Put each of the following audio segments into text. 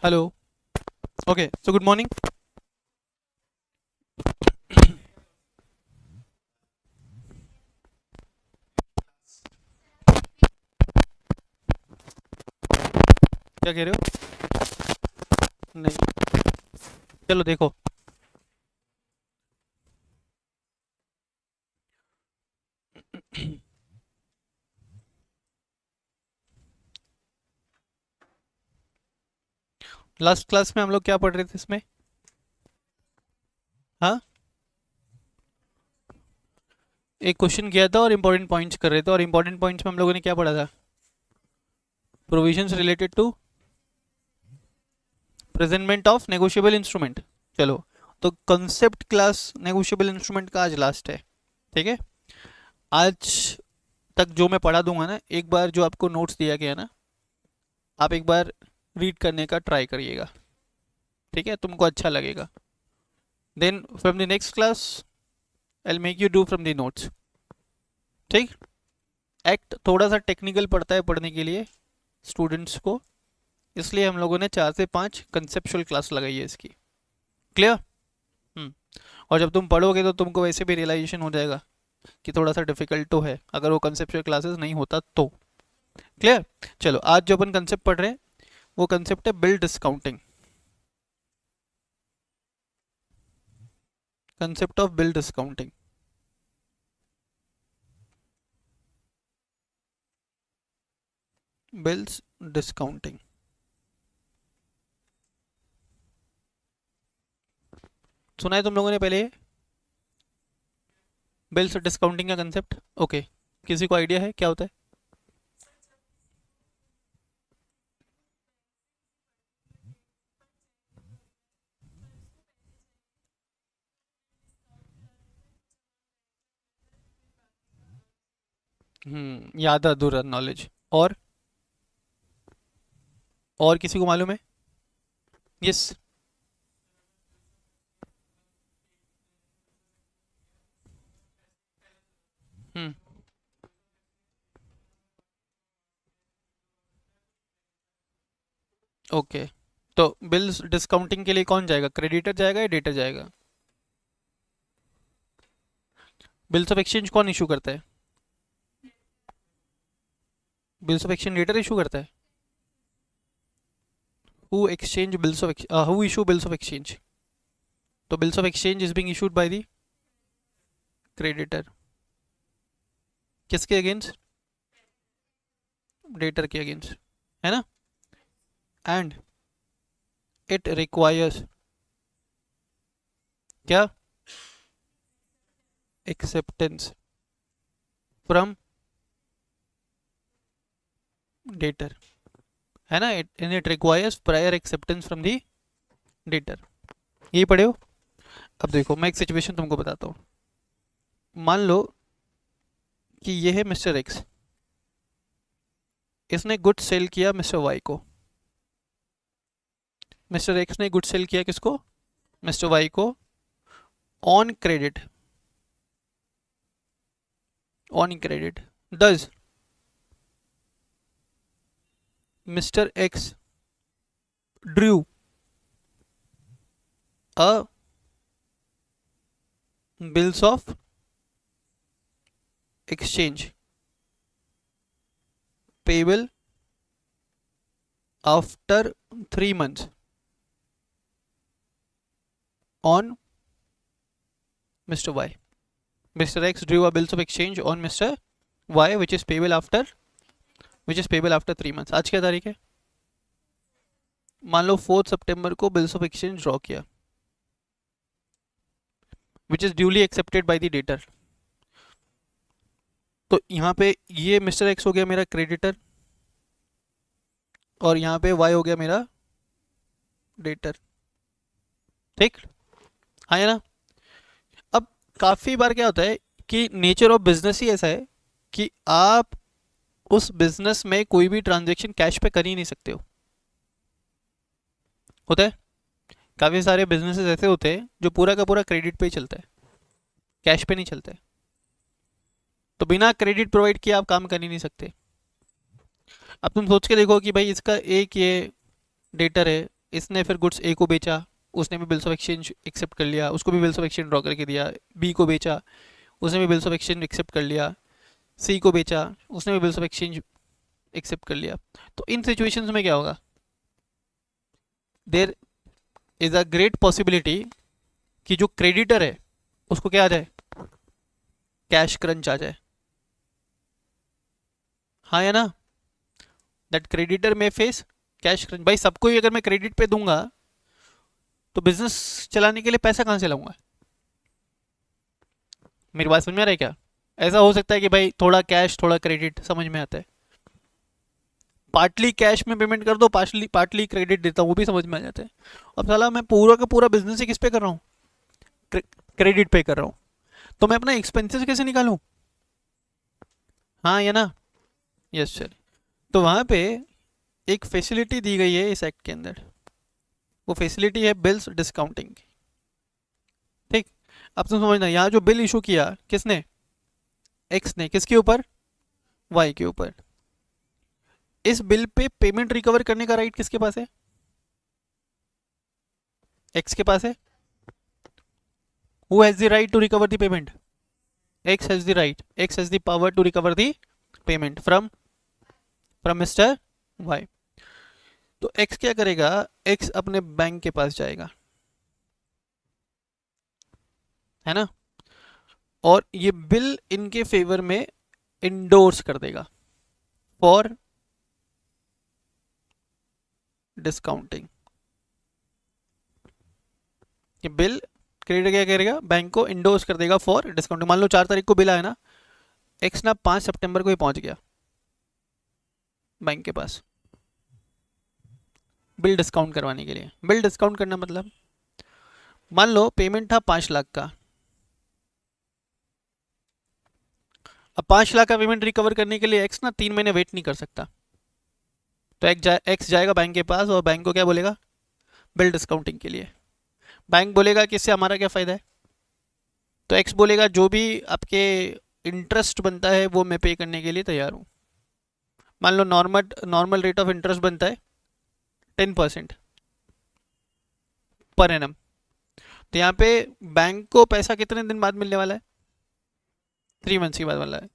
Hello. Okay, so good morning. क्या कह रहे हो? नहीं. चलो देखो. लास्ट क्लास में हम लोग क्या पढ़ रहे थे इसमें? हाँ, एक क्वेश्चन किया था और इम्पोर्टेंट पॉइंट्स कर रहे थे, और इम्पोर्टेंट पॉइंट्स में हम लोगों ने क्या पढ़ा था? Provisions related to presentment of negotiable instrument. चलो, तो कंसेप्ट क्लास नेगोशिएबल इंस्ट्रूमेंट का आज लास्ट है. ठीक है. आज तक जो मैं पढ़ा दूंगा ना, एक बार जो आपको नोट्स दिया गया ना, आप एक बार रीड करने का ट्राई करिएगा. ठीक है, तुमको अच्छा लगेगा. Then from the next class I make you do from the notes. ठीक. एक्ट थोड़ा सा टेक्निकल पड़ता है पढ़ने के लिए स्टूडेंट्स को, इसलिए हम लोगों ने 4 से 5 कंसेप्चुअल क्लास लगाई है इसकी. क्लियर? हम्म. और जब तुम पढ़ोगे तो तुमको वैसे भी रियलाइजेशन हो जाएगा कि थोड़ा सा डिफिकल्ट तो है, अगर वो कंसेप्चुअल क्लासेस नहीं होता तो. क्लियर? चलो, आज जो अपन कंसेप्ट पढ़ रहे हैं वो कंसेप्ट है bill discounting. Concept of bill discounting. Bills discounting. सुना है तुम लोगों ने पहले बिल्स डिस्काउंटिंग का कंसेप्ट? ओके. किसी को आइडिया है क्या होता है? याद अधूरा नॉलेज. और किसी को मालूम है? यस. हम्म. ओके. तो बिल्स डिस्काउंटिंग के लिए कौन जाएगा? क्रेडिटर जाएगा या डेटर जाएगा? बिल्स ऑफ एक्सचेंज कौन इशू करता है? Bills of exchange debtor issue करता है. Who issue bills of exchange? तो bills of exchange is being issued by the creditor. किसके अगेंस्ट? डेटर के अगेंस्ट. है ना? एंड इट रिक्वायर्स क्या? Acceptance from debtor. है ना? It requires prior acceptance from the debtor. यही पढ़े हो? अब देखो, मैं एक सिचुएशन तुमको बताता हूँ. मान लो कि ये है मिस्टर एक्स. इसने गुड सेल किया मिस्टर वाई को. मिस्टर एक्स ने गुड सेल किया किसको? मिस्टर वाई को. On credit. On credit. Does mister x drew a bills of exchange payable after 3 months on Mr. Y. Mr. X drew a bills of exchange on Mr. Y which is payable after 3 months. आज क्या तारीख है? मान लो 4 सितंबर को bills of exchange draw किया, which is duly accepted by the debtor. तो यहाँ पे ये मिस्टर एक्स हो गया मेरा क्रेडिटर, और यहाँ पे वाई हो गया मेरा डेटर. ठीक. हाँ या ना? अब काफ़ी बार क्या होता है कि नेचर ऑफ बिजनेस ही ऐसा है कि आप उस बिजनेस में कोई भी ट्रांजेक्शन कैश पे कर ही नहीं सकते हो. होता है. काफ़ी सारे बिजनेसेस ऐसे होते हैं जो पूरा का पूरा क्रेडिट पे ही चलता है, कैश पे नहीं चलता है. तो बिना क्रेडिट प्रोवाइड किए आप काम कर ही नहीं सकते. अब तुम सोच के देखो कि भाई इसका एक ये डेटर है, इसने फिर गुड्स ए को बेचा, उसने भी बिल्स ऑफ एक्सचेंज एक्सेप्ट कर लिया, उसको भी बिल्स ऑफ एक्सचेंज ड्रॉ करके दिया। बी को बेचा, उसने भी बिल्स ऑफ एक्सचेंज एक्सेप्ट कर लिया। सी को बेचा, उसने भी बिल्स ऑफ एक्सचेंज एक्सेप्ट कर लिया। तो इन सिचुएशंस में क्या होगा, there is a great possibility कि जो क्रेडिटर है उसको क्या आ जाए, कैश क्रंच आ जाए। हाँ या ना, दैट क्रेडिटर में फेस कैश क्रंच। भाई सबको ही अगर मैं क्रेडिट पे दूंगा तो बिजनेस चलाने के लिए पैसा कहाँ से लाऊंगा? मेरी बात समझ में आ रहा है क्या? ऐसा हो सकता है कि भाई थोड़ा कैश थोड़ा क्रेडिट समझ में आता है, पार्टली कैश में पेमेंट कर दो, पार्टली पार्टली क्रेडिट देता हूँ, वो भी समझ में आ जाता है। अब साला मैं पूरा का पूरा बिजनेस ही किस पे कर रहा हूँ, क्रेडिट पे कर रहा हूँ। तो मैं अपना एक्सपेंसेस कैसे निकालूं? हाँ या ना? Yes sir. तो वहां पे एक फैसिलिटी दी गई है इस एक्ट के अंदर, वो फैसिलिटी है बिल्स डिस्काउंटिंग। ठीक। अब तुम समझना, यहाँ जो बिल इशू किया किसने, एक्स ने, किसके ऊपर, वाई के ऊपर। इस बिल पे पेमेंट रिकवर करने का राइट किसके पास है, एक्स के पास है। Who has the right to recover the payment? X has the right, X has the power to recover the payment from mister Y. तो एक्स क्या करेगा, एक्स अपने बैंक के पास जाएगा, है ना, और ये बिल इनके फेवर में इंडोर्स कर देगा फॉर डिस्काउंटिंग। ये बिल क्रेडिट क्या करेगा, बैंक को इंडोर्स कर देगा फॉर डिस्काउंटिंग। मान लो 4 तारीख को बिल आया ना, एक्स ना 5 सितंबर को ही पहुंच गया बैंक के पास बिल डिस्काउंट करवाने के लिए। बिल डिस्काउंट करना मतलब, मान लो पेमेंट था 5 लाख का, अब 5 लाख का पेमेंट रिकवर करने के लिए एक्स ना 3 महीने वेट नहीं कर सकता। तो एक्स जाएगा बैंक के पास और बैंक को क्या बोलेगा, बिल डिस्काउंटिंग के लिए। बैंक बोलेगा कि इससे हमारा क्या फ़ायदा है, तो एक्स बोलेगा जो भी आपके इंटरेस्ट बनता है वो मैं पे करने के लिए तैयार हूँ। मान लो normal normal rate of interest बनता है 10% पर एनम। तो यहाँ पे बैंक को पैसा कितने दिन बाद मिलने वाला है, 3 मंथ्स के बाद वाला है।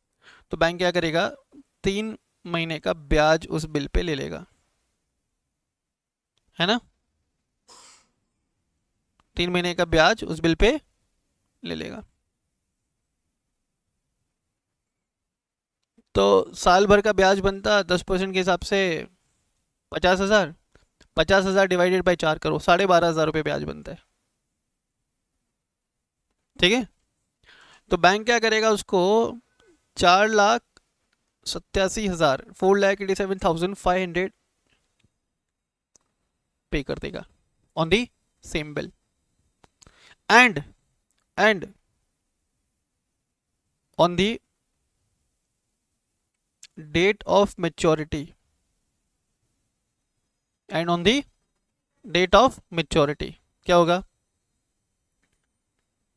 तो बैंक क्या करेगा, 3 महीने का ब्याज उस बिल पे ले लेगा, है ना, 3 महीने का ब्याज उस बिल पे ले लेगा। तो साल भर का ब्याज बनता 10% के हिसाब से 50,000, 50,000 डिवाइडेड बाई 4 करो, 12,500 रुपये ब्याज बनता है। ठीक है। तो बैंक क्या करेगा, उसको 4,87,000, 4,87,500 पे कर देगा on the same bill. And and on the date of maturity, and on the date of maturity क्या होगा,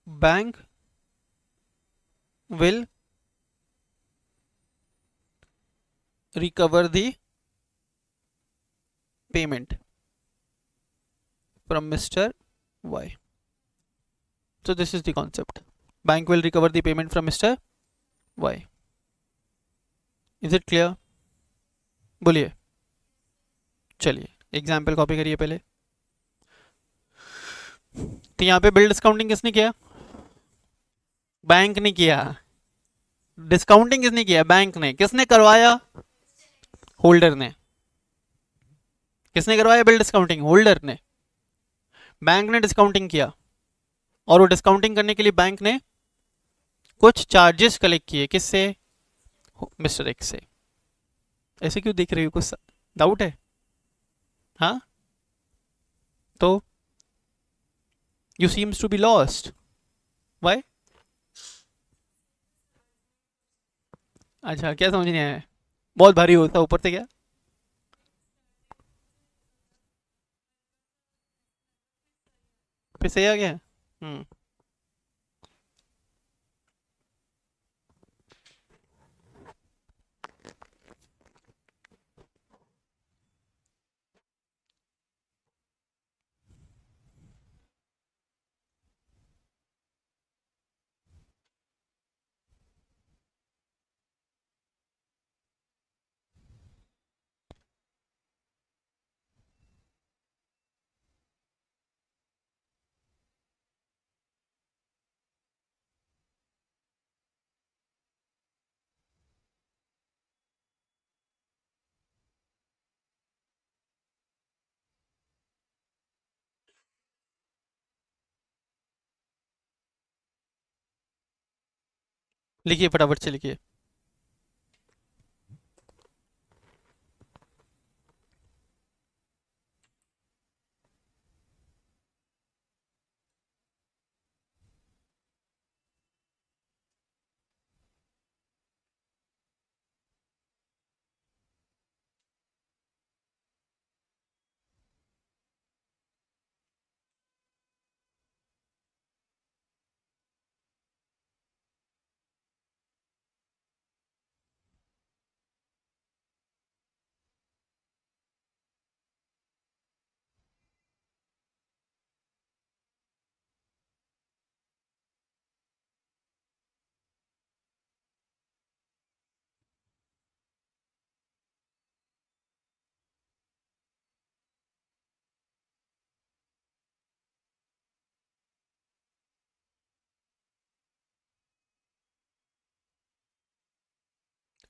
bank will recover the payment from Mr. Y. So this is the concept. Bank will recover the payment from Mr. Y. Is it clear? बोलिए। चलिए example copy करिए पहले। तो यहाँ पे bill discounting किसने किया, बैंक ने किया। डिस्काउंटिंग किसने किया, बैंक ने। किसने करवाया, होल्डर ने। किसने करवाया बिल डिस्काउंटिंग, होल्डर ने। बैंक ने डिस्काउंटिंग किया, और वो डिस्काउंटिंग करने के लिए बैंक ने कुछ चार्जेस कलेक्ट किए, किससे, मिस्टर एक्स से। ऐसे क्यों देख रही हो, कुछ डाउट है? हाँ, तो you seems to be lost, why? अच्छा, क्या समझ नहीं आया? बहुत भारी होता ऊपर से क्या? फिर सही आ गया। हम्म। लिखिए फटाफट से लिखिए।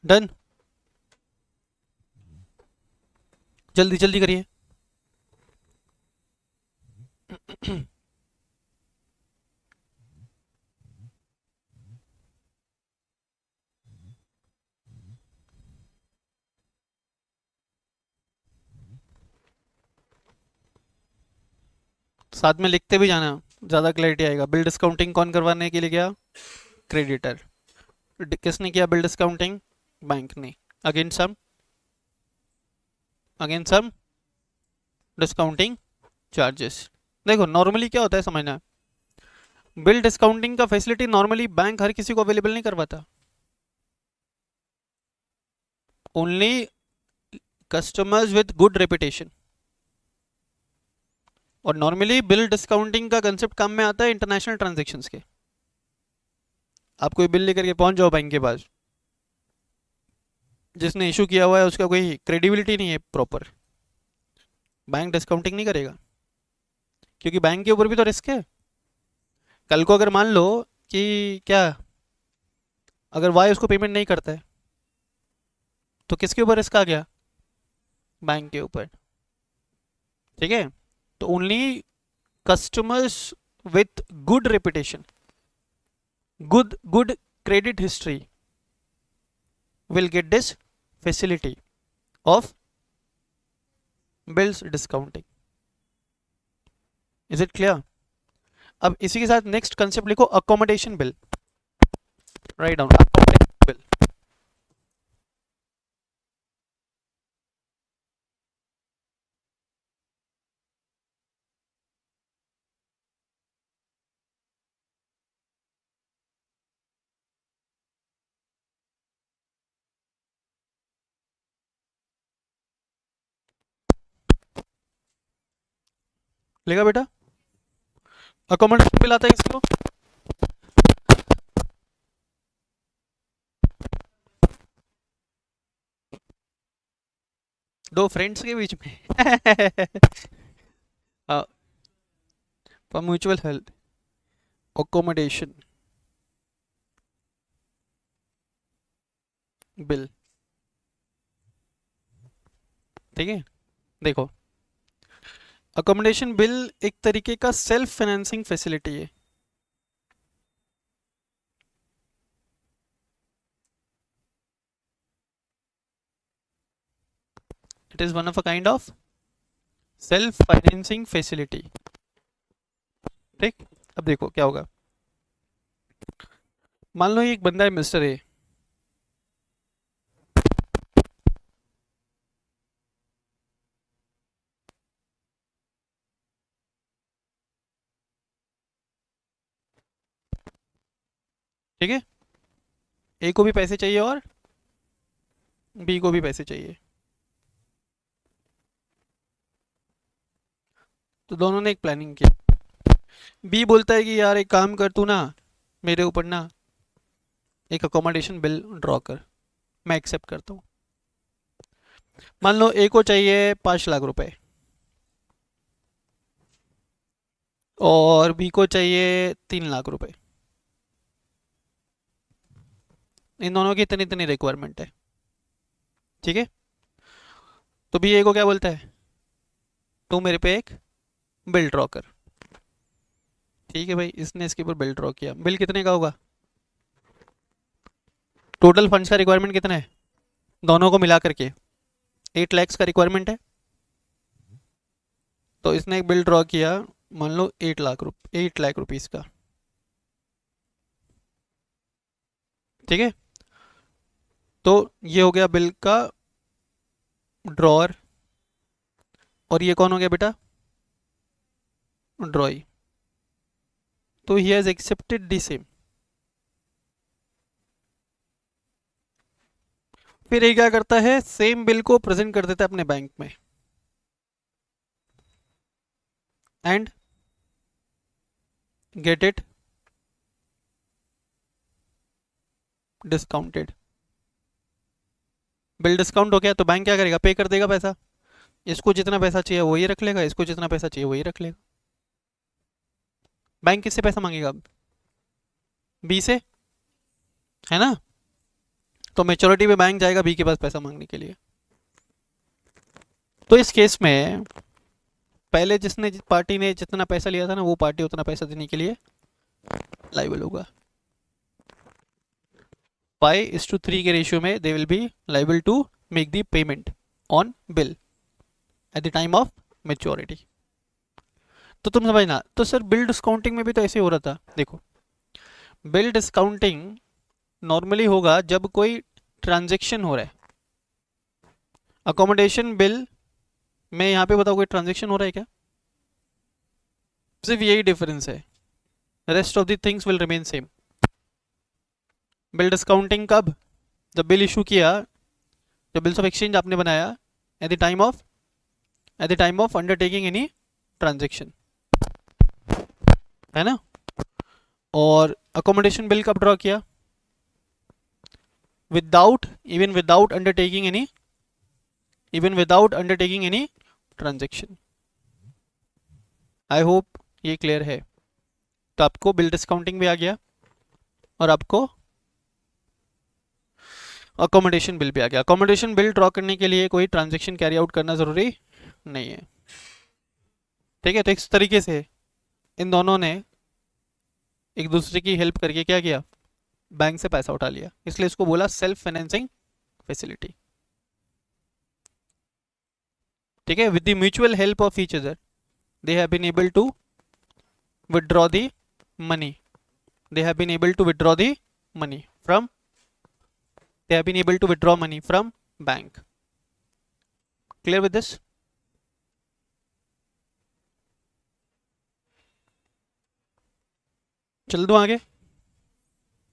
डन, जल्दी जल्दी करिए। साथ में लिखते भी जाना, ज़्यादा क्लैरिटी आएगा। बिल डिस्काउंटिंग कौन करवाने के लिए गया? क्रेडिटर। किसने किया बिल डिस्काउंटिंग? बैंक ने। Again some, again some discounting charges. देखो नॉर्मली क्या होता है समझना, बिल डिस्काउंटिंग का फैसिलिटी नॉर्मली बैंक हर किसी को अवेलेबल नहीं करवाता, only customers with good reputation. और नॉर्मली बिल डिस्काउंटिंग का कंसेप्ट काम में आता है इंटरनेशनल ट्रांजैक्शंस के। आप कोई बिल लेकर के पहुंच जाओ बैंक के पास, जिसने इशू किया हुआ है उसका कोई क्रेडिबिलिटी नहीं है प्रॉपर, बैंक डिस्काउंटिंग नहीं करेगा, क्योंकि बैंक के ऊपर भी तो रिस्क है। कल को अगर मान लो कि क्या, अगर वाई उसको पेमेंट नहीं करता है तो किसके ऊपर रिस्क आ गया? बैंक के ऊपर। ठीक है, तो only customers with good reputation, good credit history will get this facility of bills discounting. Is it clear? अब इसी के साथ नेक्स्ट कंसेप्ट लिखो, accommodation bill. Write down accommodation bill. लिखा बेटा? अकोमोडेशन बिल आता है किसको? दो फ्रेंड्स के बीच में for mutual health, accommodation bill. ठीक है, देखो अकोमोडेशन बिल एक तरीके का सेल्फ फाइनेंसिंग फैसिलिटी है। It is one of a kind of self financing facility. ठीक, अब देखो क्या होगा। मान लो ये एक बंदा है मिस्टर ए, ठीक है, ए को भी पैसे चाहिए और बी को भी पैसे चाहिए, तो दोनों ने एक प्लानिंग की। बी बोलता है कि यार एक काम कर तू ना, मेरे ऊपर ना एक अकोमोडेशन बिल ड्रॉ कर, मैं एक्सेप्ट करता हूँ। मान लो ए को चाहिए 5 लाख रुपए और बी को चाहिए 3 लाख रुपए। इन दोनों की इतनी इतनी रिक्वायरमेंट है। ठीक है, तो बी ए को क्या बोलता है, तू मेरे पे एक बिल ड्रॉ कर। ठीक है भाई, इसने इसके ऊपर बिल ड्रॉ किया। बिल कितने का होगा? टोटल फंड्स का रिक्वायरमेंट कितना है दोनों को मिला करके? 8 लाख का रिक्वायरमेंट है। तो इसने एक बिल ड्रॉ किया, मान लो 8 लाख रुपीस का, ठीक है। तो ये हो गया बिल का ड्रॉअर, और ये कौन हो गया बेटा? ड्रॉई। तो he has accepted the same. फिर ये क्या करता है, सेम बिल को प्रेजेंट कर देता है अपने बैंक में, and get it discounted. Bill discount हो गया तो बैंक क्या करेगा, पे कर देगा पैसा। इसको जितना पैसा चाहिए वही रख लेगा, इसको जितना पैसा चाहिए वही रख लेगा। बैंक किससे पैसा मांगेगा अब? बी से, है ना। तो मेच्योरिटी पे बैंक जाएगा बी के पास पैसा मांगने के लिए। तो इस केस में पहले जिसने पार्टी ने जितना पैसा लिया था ना, वो पार्टी उतना पैसा देने के लिए लाइबल होगा। 5:3 के रेशियो में they will be liable to make the payment on bill at the time of maturity. तो तुम समझना, तो सर बिल डिस्काउंटिंग में भी तो ऐसे हो रहा था। देखो, बिल डिस्काउंटिंग नॉर्मली होगा जब कोई ट्रांजेक्शन हो रहा है। अकोमोडेशन बिल में यहाँ पे बताओ कोई ट्रांजेक्शन हो रहा है क्या? सिर्फ यही डिफरेंस है, rest of the things will remain same. Bill discounting कब? जब बिल इशू किया, जब बिल्स ऑफ एक्सचेंज आपने बनाया eight the time of undertaking any transaction, है ना। और अकोमोडेशन बिल कब ड्रॉ किया? Without undertaking any transaction. I hope ये क्लियर है। तो आपको बिल डिस्काउंटिंग भी आ गया और आपको अकोमोडेशन बिल भी आ गया। अकोमोडेशन बिल ड्रॉ करने के लिए कोई ट्रांजेक्शन कैरी आउट करना जरूरी नहीं है, ठीक है। तो इस तरीके से इन दोनों ने एक दूसरे की हेल्प करके क्या किया, बैंक से पैसा उठा लिया, इसलिए इसको बोला सेल्फ फाइनेंसिंग फैसिलिटी, ठीक है। With the mutual help of each other they have been able to withdraw the money they have been able to withdraw the money from they have been able to withdraw money from bank. Clear with this? चल दो आगे,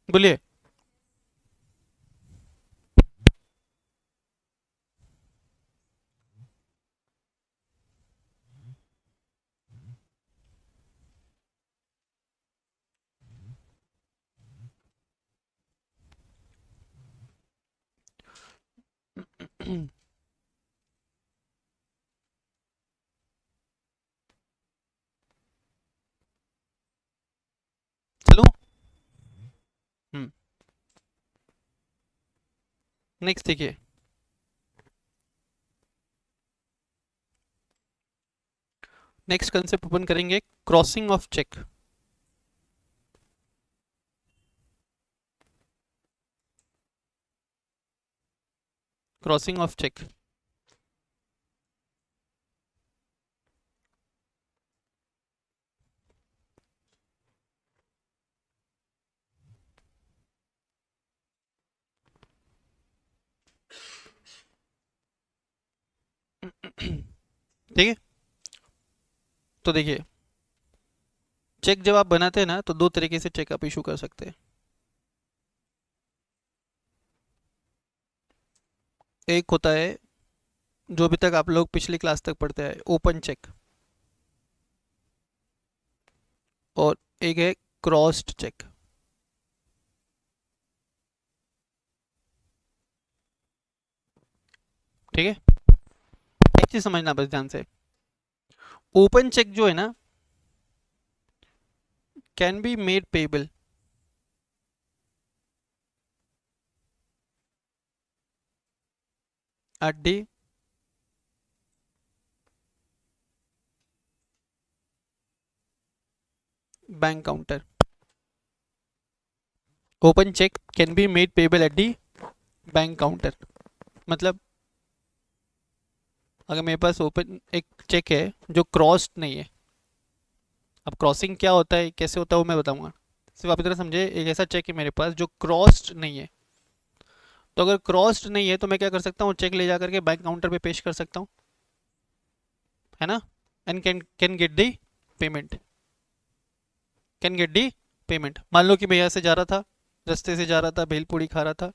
बोलिए। चलो, next देखिए। Next concept open करेंगे, crossing of cheque. Crossing of cheque, ठीक है। तो देखिए, चेक जब आप बनाते हैं ना, तो दो तरीके से चेक आप इशू कर सकते हैं। एक होता है जो अभी तक आप लोग पिछली क्लास तक पढ़ते आए, ओपन चेक, और एक है क्रॉस्ड चेक, ठीक है। एक चीज समझना बस ध्यान से, ओपन चेक जो है ना, can be made payable at the bank counter. Open cheque can be made payable at the bank counter. मतलब अगर मेरे पास ओपन एक चेक है जो क्रॉस्ड नहीं है, अब क्रॉसिंग क्या होता है कैसे होता है वो मैं बताऊंगा, सिर्फ आप इतना समझे, एक ऐसा चेक है मेरे पास जो क्रॉस्ड नहीं है, तो अगर क्रॉस्ड नहीं है तो मैं क्या कर सकता हूँ, चेक ले जा करके बैंक काउंटर पे पेश कर सकता हूँ, है ना, and can get the payment, can get the payment. मान लो कि मैं यहाँ से जा रहा था, रास्ते से जा रहा था, भेलपूड़ी खा रहा था,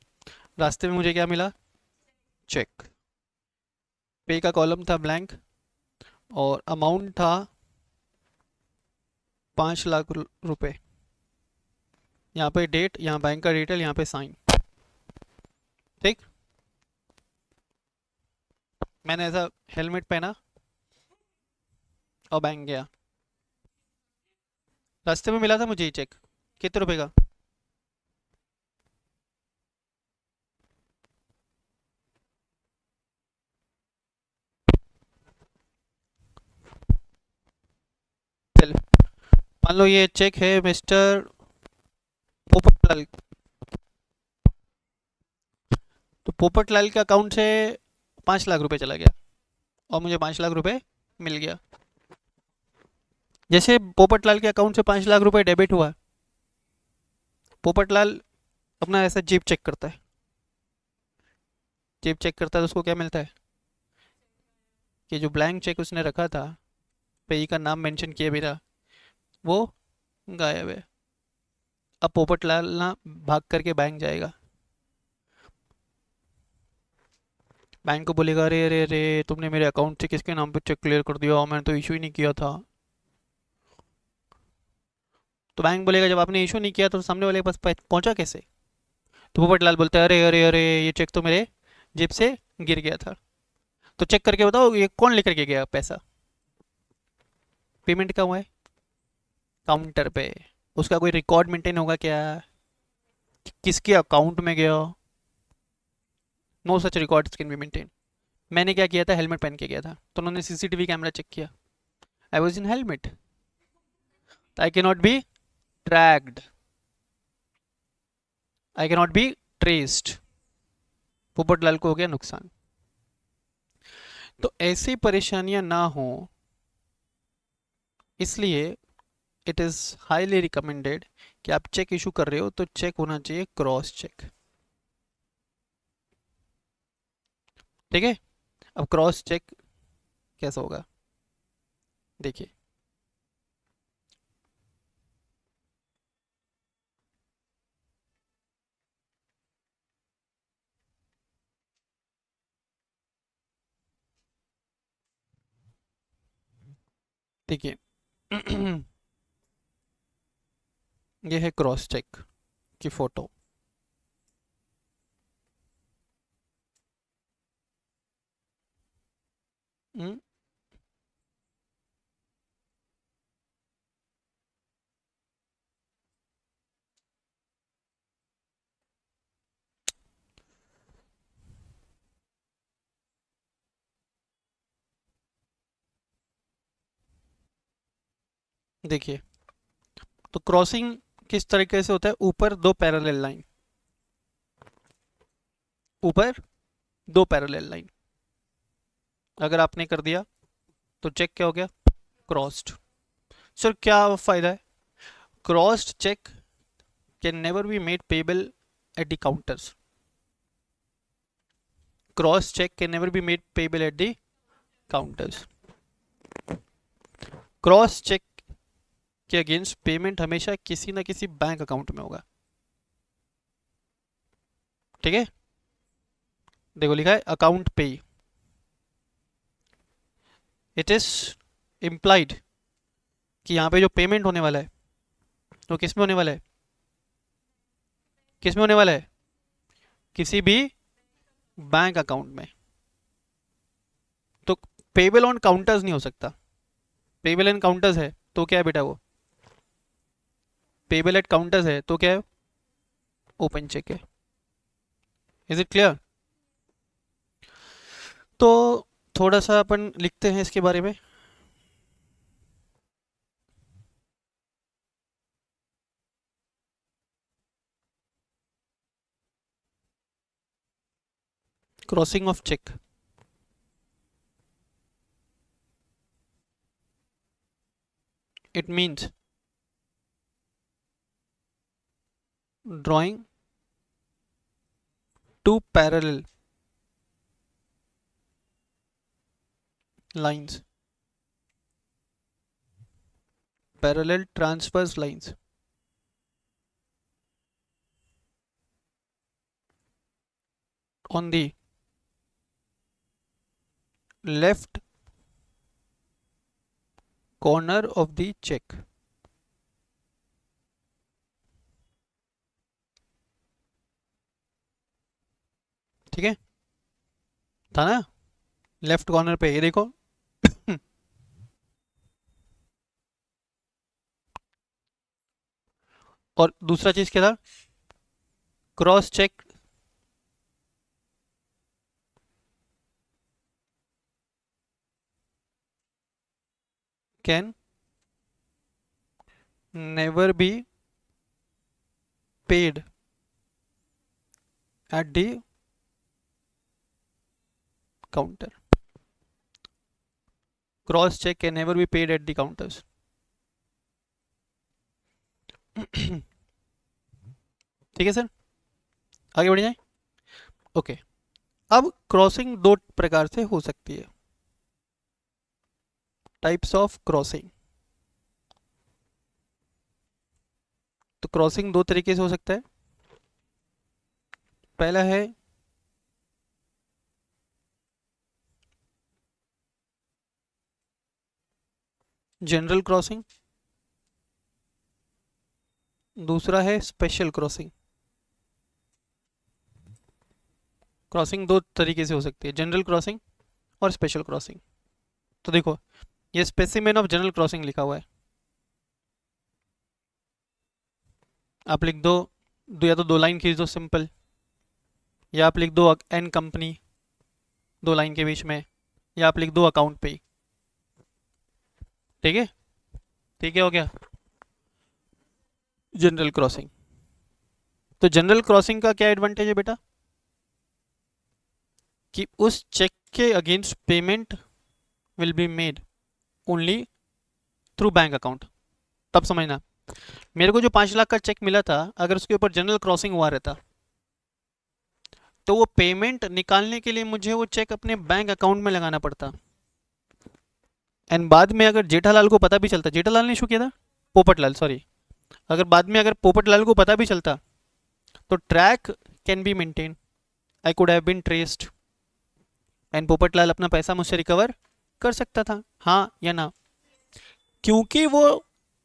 रास्ते में मुझे क्या मिला, चेक, पे का कॉलम था ब्लैंक और अमाउंट था 5 लाख रुपए, यहाँ पे डेट, यहाँ बैंक का डिटेल, यहाँ पे साइन, ठीक। मैंने ऐसा हेलमेट पहना और बैंक गया, रास्ते में मिला था मुझे ये चेक, कितने रुपए का, चल मान लो ये चेक है मिस्टर पोपटलाल, तो पोपटलाल के अकाउंट से 5 लाख रुपए चला गया और मुझे 5 लाख रुपए मिल गया। जैसे पोपटलाल के अकाउंट से 5 लाख रुपए डेबिट हुआ, पोपटलाल अपना ऐसा जेब चेक करता है, जेब चेक करता है तो उसको क्या मिलता है कि जो ब्लैंक चेक उसने रखा था, पेई का नाम मेंशन किए बिना, वो गायब है। अब पोपटलाल ना भाग करके बैंक जाएगा, बैंक को बोलेगा अरे अरे अरे तुमने मेरे अकाउंट से किसके नाम पे चेक क्लियर कर दिया, मैंने तो इशू ही नहीं किया था। तो बैंक बोलेगा जब आपने इशू नहीं किया तो सामने वाले के पास पहुंचा कैसे, तो पोपटलाल बोलता है अरे अरे अरे ये चेक तो मेरे जेब से गिर गया था, तो चेक करके बताओ ये कौन लेकर के गया पैसा, पेमेंट कहाँ हुआ है, काउंटर पे, उसका कोई रिकॉर्ड मेंटेन होगा क्या, किसके अकाउंट में गया, no such records can be maintain. मैंने क्या किया था, हेलमेट पहन के गया था, तो उन्होंने सीसीटीवी कैमरा चेक किया, आई वॉज इन हेलमेट, आई के नॉट बी ट्रैक्ड, आई के नॉट बी ट्रेस्ड, पोपटलाल को हो गया नुकसान। तो ऐसी परेशानियां ना हो, इसलिए इट इज़ हाईली रिकमेंडेड कि आप चेक इशू कर रहे हो तो चेक होना चाहिए क्रॉस चेक, ठीक है। अब क्रॉस चेक कैसा होगा देखिए, देखिए ये है क्रॉस चेक की फोटो, हम्म, देखिए तो क्रॉसिंग किस तरीके से होता है, ऊपर दो पैरेलल लाइन, ऊपर दो पैरेलल लाइन, अगर आपने कर दिया तो चेक क्या हो गया, क्रॉस्ड। सर क्या फायदा है, crossed cheque can never be made payable at the counters, cross cheque can never be made payable at the counters, cross cheque के अगेंस्ट पेमेंट हमेशा किसी ना किसी बैंक अकाउंट में होगा, ठीक है। देखो लिखा है अकाउंट पे, इट इज इम्प्लाइड कि यहाँ पे जो पेमेंट होने वाला है वो किस में होने वाला है, किस में होने वाला है, किसी भी बैंक अकाउंट में। तो पेबल ऑन काउंटर्स नहीं हो सकता, पेबल एंड काउंटर्स है तो क्या है बेटा, वो पेबल एट काउंटर्स है तो क्या है, ओपन चेक है। Is it clear. तो थोड़ा सा अपन लिखते हैं इसके बारे में, crossing of cheque, it means drawing two parallel lines, parallel transverse lines on the left corner of the check. ठीक है, था ना, लेफ्ट कॉर्नर पे, ये देखो और दूसरा चीज क्या था, cross cheque can never be paid at the counter. Cross check can never be paid at the counters. ठीक है सर, आगे बढ़ जाए। ओके, अब क्रॉसिंग दो प्रकार से हो सकती है, टाइप्स ऑफ क्रॉसिंग। तो क्रॉसिंग दो तरीके से हो सकता है। पहला है जनरल क्रॉसिंग, दूसरा है स्पेशल क्रॉसिंग। क्रॉसिंग दो तरीके से हो सकती है, जनरल क्रॉसिंग और स्पेशल क्रॉसिंग। तो देखो, ये स्पेसिमेन ऑफ जनरल क्रॉसिंग लिखा हुआ है, आप लिख दो, या तो दो लाइन खींच दो सिंपल, या आप लिख दो एन कंपनी दो लाइन के बीच में, या आप लिख दो अकाउंट पे। ठीक है, ठीक है, हो गया जनरल क्रॉसिंग। तो जनरल क्रॉसिंग का क्या एडवांटेज है बेटा, कि उस चेक के against payment will be made only through bank account. तब समझना, मेरे को जो 5 लाख का चेक मिला था, अगर उसके ऊपर जनरल क्रॉसिंग हुआ रहता तो वो पेमेंट निकालने के लिए मुझे वो चेक अपने बैंक अकाउंट में लगाना पड़ता। एंड बाद में अगर जेठालाल को पता भी चलता, जेठालाल ने इशू किया था, पोपटलाल सॉरी, अगर बाद में अगर पोपटलाल को पता भी चलता तो track can be maintain, I could have been traced and Popatlal अपना पैसा मुझसे रिकवर कर सकता था, हाँ या ना। क्योंकि वो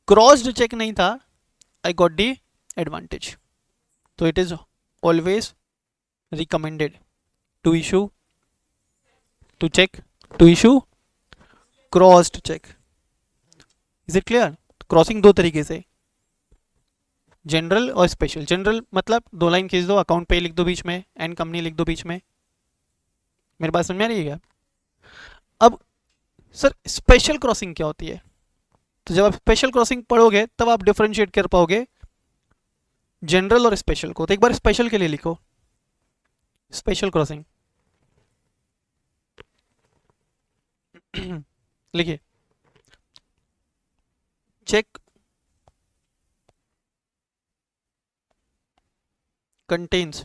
क्रॉस्ड चेक नहीं था, आई गॉट दी एडवांटेज। तो it is always recommended to issue to cheque to issue crossed cheque. Is it clear? Crossing दो तरीके से, जनरल और स्पेशल। जनरल मतलब दो लाइन खींच दो, अकाउंट पे लिख दो बीच में, एंड कंपनी लिख दो बीच में। मेरी बात समझ में आ रही है क्या? अब सर स्पेशल क्रॉसिंग क्या होती है? तो जब आप स्पेशल क्रॉसिंग पढ़ोगे तब आप डिफरेंशिएट कर पाओगे जनरल और स्पेशल को। तो एक बार स्पेशल के लिए लिखो, स्पेशल क्रॉसिंग लिखिए, check contains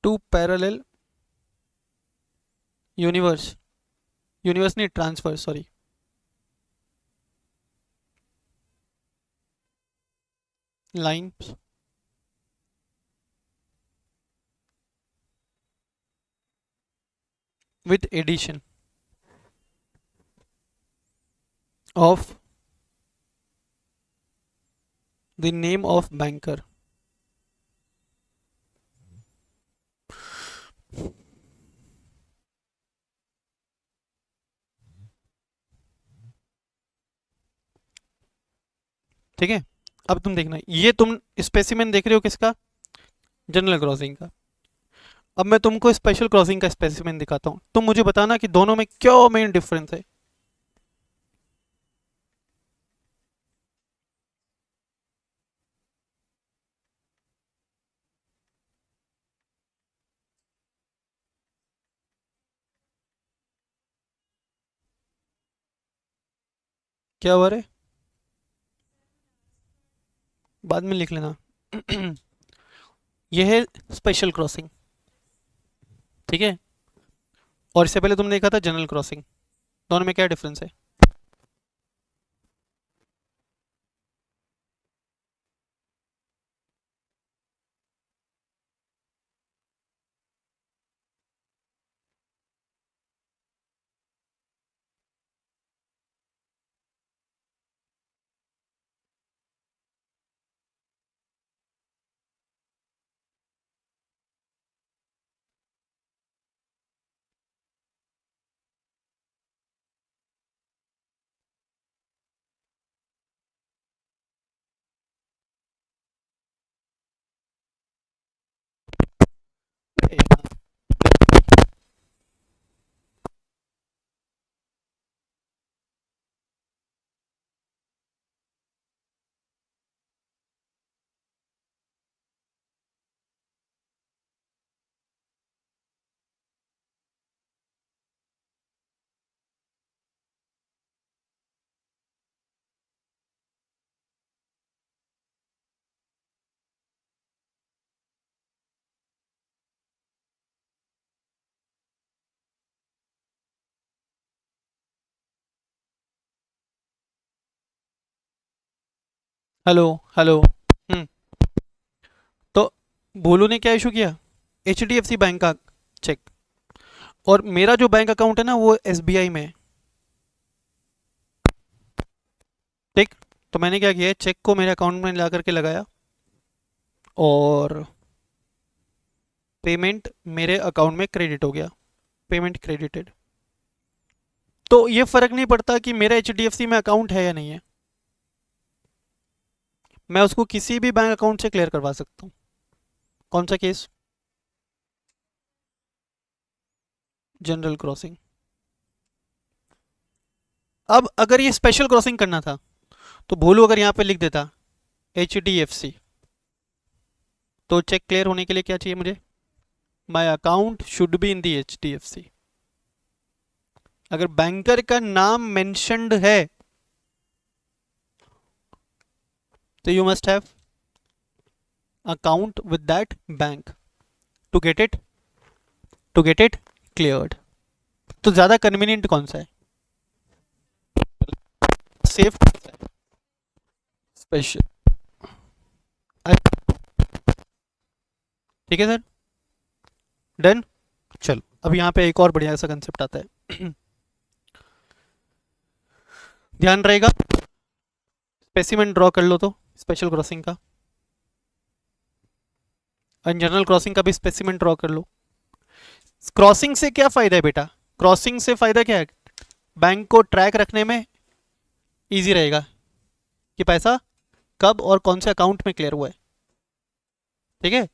two parallel universe नहीं, transfer sorry, lines with addition of the name of banker. ठीक है, अब तुम देखना, ये तुम स्पेसिमेन देख रहे हो किसका? जनरल क्रॉसिंग का। अब मैं तुमको स्पेशल क्रॉसिंग का स्पेसिमेन दिखाता हूं, तुम मुझे बताना कि दोनों में क्या मेन डिफरेंस है। क्या हुआ रे? बाद में लिख लेना। यह है स्पेशल क्रॉसिंग, ठीक है। और इससे पहले तुमने देखा था जनरल क्रॉसिंग। दोनों में क्या डिफरेंस है? Hello hello. हम्म। तो भोलू ने क्या इशू किया? H D F C bank का चेक। और मेरा जो बैंक अकाउंट है ना वो एस बी आई में है, ठीक। तो मैंने क्या किया, चेक को मेरे अकाउंट में ला करके लगाया और पेमेंट मेरे अकाउंट में क्रेडिट हो गया, पेमेंट क्रेडिटेड। तो ये फर्क नहीं पड़ता कि मेरा एच डी एफ सी में अकाउंट है या नहीं है, मैं उसको किसी भी बैंक अकाउंट से क्लियर करवा सकता हूँ। कौन सा केस? General crossing. अब अगर ये स्पेशल क्रॉसिंग करना था तो भोलू अगर यहाँ पे लिख देता एच डी एफ सी, तो चेक क्लियर होने के लिए क्या चाहिए मुझे? My account should be in the H D F C. अगर बैंकर का नाम मेंशन्ड है तो you must have account with that bank to get it, to get it cleared. तो ज्यादा कन्वीनियंट कौन सा है? सेफ कौन सा है? स्पेशल। ठीक है सर, डन। चलो अब यहाँ पे एक और बढ़िया सा कंसेप्ट आता है। ध्यान रहेगा, स्पेसिमेन ड्रॉ कर लो तो स्पेशल क्रॉसिंग का, और जनरल क्रॉसिंग का भी स्पेसिमेन ड्रॉ कर लो। क्रॉसिंग से क्या फायदा है बेटा? क्रॉसिंग से फायदा क्या है? बैंक को ट्रैक रखने में इजी रहेगा कि पैसा कब और कौन से अकाउंट में क्लियर हुआ है, ठीक है।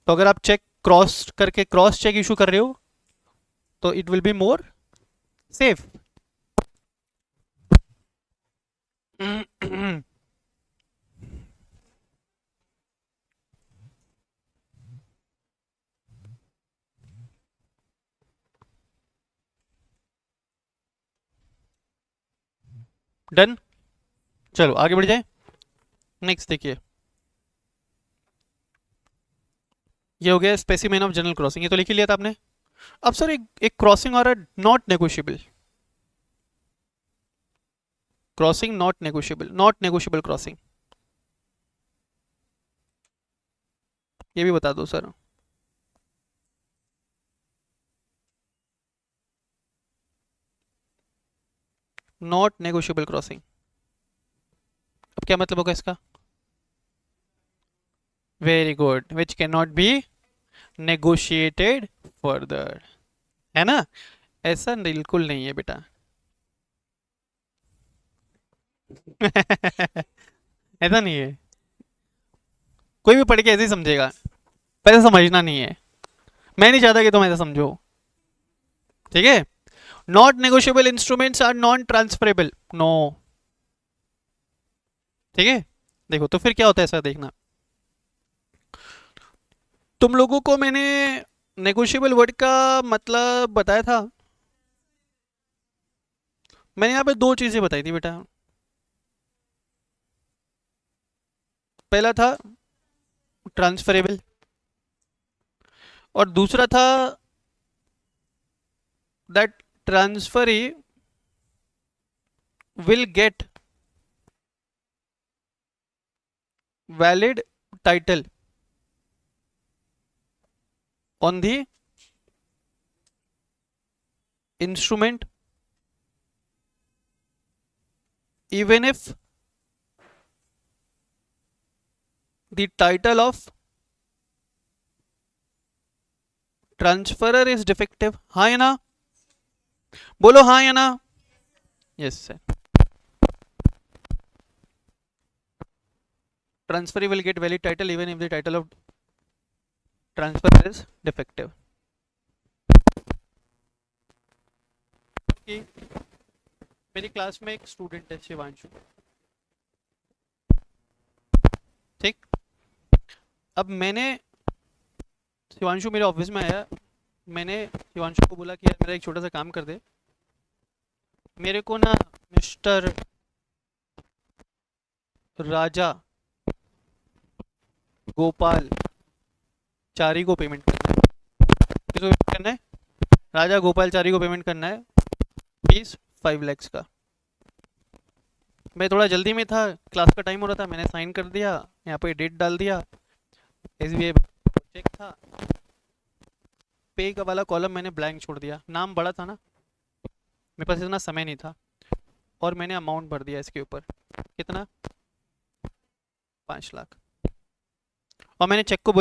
तो अगर आप चेक क्रॉस करके क्रॉस चेक इशू कर रहे हो तो it will be more safe. Done. चलो आगे बढ़ जाए। नेक्स्ट देखिए, ये हो गया स्पेसिमेन ऑफ जनरल क्रॉसिंग, ये तो लिख ही लिया था आपने। अब सर एक क्रॉसिंग और not negotiable, crossing not negotiable, not negotiable crossing, ये भी बता दो सर। नॉट नेगोशिएबल क्रॉसिंग, अब क्या मतलब होगा इसका? Very good, which can not be negotiated further, है ना। ऐसा बिल्कुल नहीं है बेटा। ऐसा नहीं है, कोई भी पढ़ के ऐसे ही समझेगा, पर ऐसा समझना नहीं है। मैं नहीं चाहता कि तुम ऐसा समझो, ठीक है। Not negotiable instruments are non transferable, no, ठीक है। देखो तो फिर क्या होता है, ऐसा देखना। तुम लोगों को मैंने नेगोशिएबल वर्ड का मतलब बताया था, मैंने यहाँ पे दो चीजें बताई थी बेटा, पहला था ट्रांसफरेबल और दूसरा था that transferee will get valid title on the instrument even if the title of transferor is defective. हाँ या ना, बोलो हाँ या ना. Yes sir. Transferee will get valid title even if the title of transfer is defective. कि मेरी class में एक स्टूडेंट है शिवांशु, ठीक. अब मैंने, शिवांशु मेरे ऑफिस में आया, मैंने शिवांशु को बोला कि यार मेरा एक छोटा सा काम कर दे, मेरे को ना मिस्टर राजा गोपाल चारी को पेमेंट करना है. किसको पेमेंट करना है? राजा गोपाल चारी को पेमेंट करना है फीस 5 लाख का. मैं थोड़ा जल्दी में था, क्लास का टाइम हो रहा था, मैंने साइन कर दिया, यहाँ पे डेट डाल दिया, SBI चेक था, पे का वाला कॉलम मैंने ब्लैंक छोड़ दिया, नाम बड़ा था ना, मेरे पास इतना समय नहीं था, और मैंने अमाउंट भर दिया इसके ऊपर. कितना? 5 लाख. और मैंने चेक को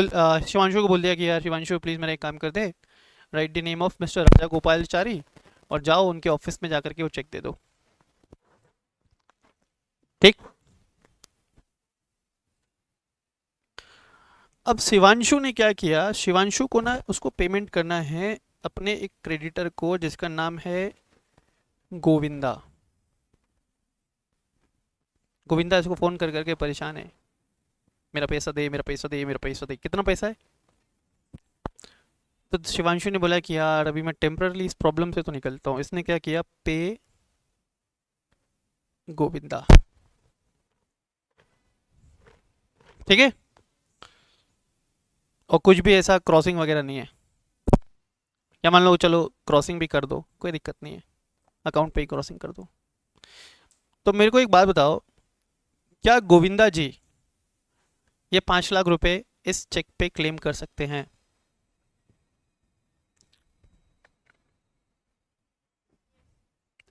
शिवांशु को बोल दिया कि यार शिवांशु प्लीज़ मेरा एक काम कर दे, write the name of mister Raja Gopal Chari और जाओ उनके ऑफिस में जाकर के वो चेक दे दो. ठीक. अब शिवांशु ने क्या किया, शिवांशु को ना उसको पेमेंट करना है अपने एक क्रेडिटर को जिसका नाम है गोविंदा. गोविंदा इसको फ़ोन कर करके परेशान है, मेरा पैसा दे, मेरा पैसा दे, मेरा पैसा दे. कितना पैसा है? तो शिवांशु ने बोला कि यार अभी मैं टेम्पररी इस प्रॉब्लम से तो निकलता हूँ. इसने क्या किया, पे गोविंदा. ठीक है. और कुछ भी ऐसा क्रॉसिंग वगैरह नहीं है, या मान लो चलो क्रॉसिंग भी कर दो, कोई दिक्कत नहीं है, अकाउंट पे ही क्रॉसिंग कर दो. तो मेरे को एक बात बताओ, क्या गोविंदा जी ये 5 लाख रुपए इस चेक पे क्लेम कर सकते हैं?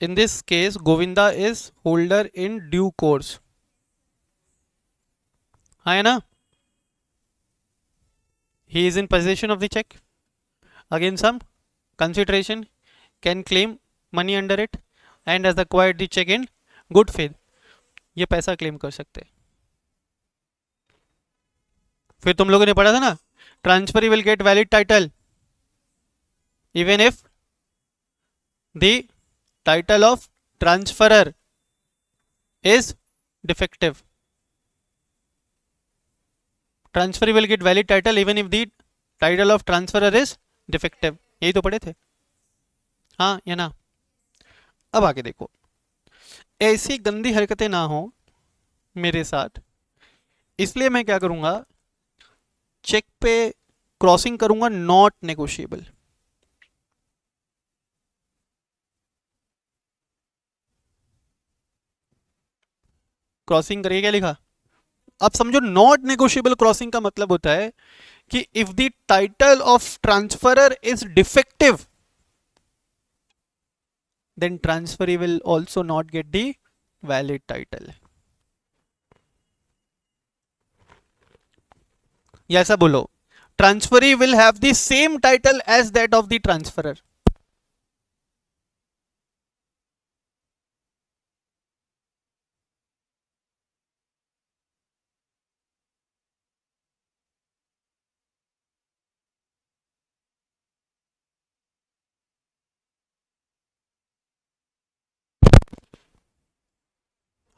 In this case Govinda is holder in due course. हाँ है ना? He is in possession of the check. Again, some consideration can claim money under it and has acquired the check in good faith. ये पैसा claim कर सकते हैं. फिर तुम लोगों ने पढ़ा था ना, transfer will get valid title even if the title of transferor is defective. Transfer will get valid title even if the title of transferor is defective. यही तो पढ़े थे, हाँ या ना? अब आगे देखो, ऐसी गंदी हरकतें ना हो मेरे साथ, इसलिए मैं क्या करूंगा, चेक पे क्रॉसिंग करूंगा नॉट नेगोशिएबल. क्रॉसिंग करिए, क्या लिखा? अब समझो, नॉट नेगोशिएबल क्रॉसिंग का मतलब होता है कि if the title of transferor is defective then transferee will also not get the valid title. या ऐसा बोलो, transferee will have the same title as that of the transferor.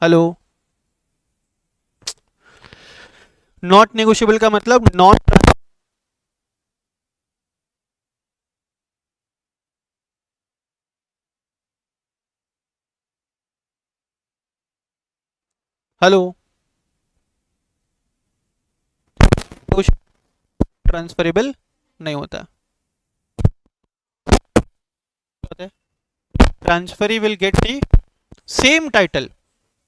Hello, not negotiable का मतलब नॉट, हेलो, ट्रांसफरेबल नहीं होता, transferee will get the same title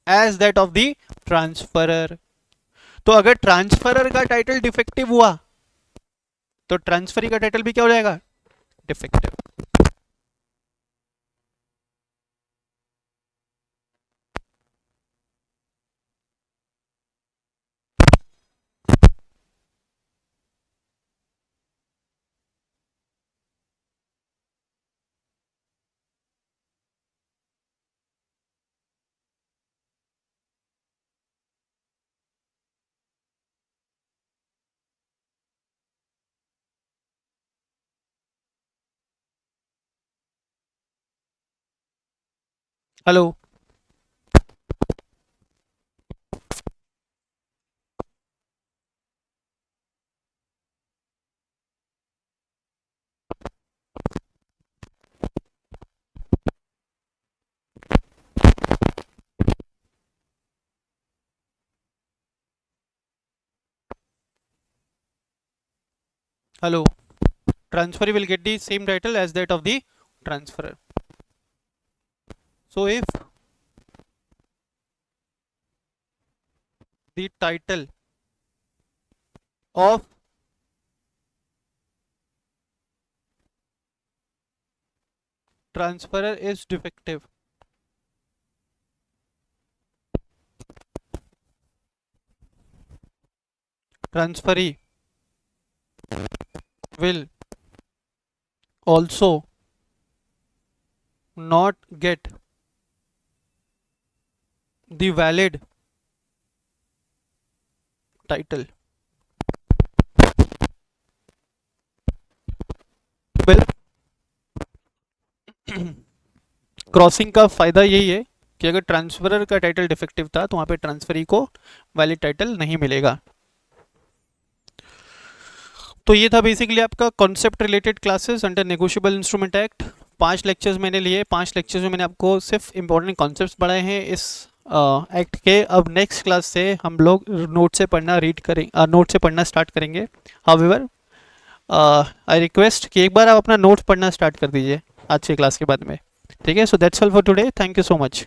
as that of the transferor. तो अगर transferor का टाइटल डिफेक्टिव हुआ तो transferee का टाइटल भी क्या हो जाएगा, defective. Hello, hello, transferee will get the same title as that of the transferer. So if the title of transferer is defective, transferee will also not get the valid title. Well, crossing का फायदा यही है कि अगर transferor का title defective था तो वहां पे ट्रांसफरी को वैलिड टाइटल नहीं मिलेगा। तो ये था बेसिकली आपका concept related classes under negotiable instrument act. 5 lectures मैंने लिए, 5 लेक्चर्स में मैंने आपको सिर्फ इंपॉर्टेंट कॉन्सेप्ट्स पढ़ाए हैं इस एक्ट के। अब नेक्स्ट क्लास से हम लोग नोट से पढ़ना रीड करेंगे, नोट से पढ़ना स्टार्ट करेंगे। हाउएवर आई रिक्वेस्ट कि एक बार आप अपना नोट्स पढ़ना स्टार्ट कर दीजिए आज की क्लास के बाद में, ठीक है। So that's all for today, thank you so much.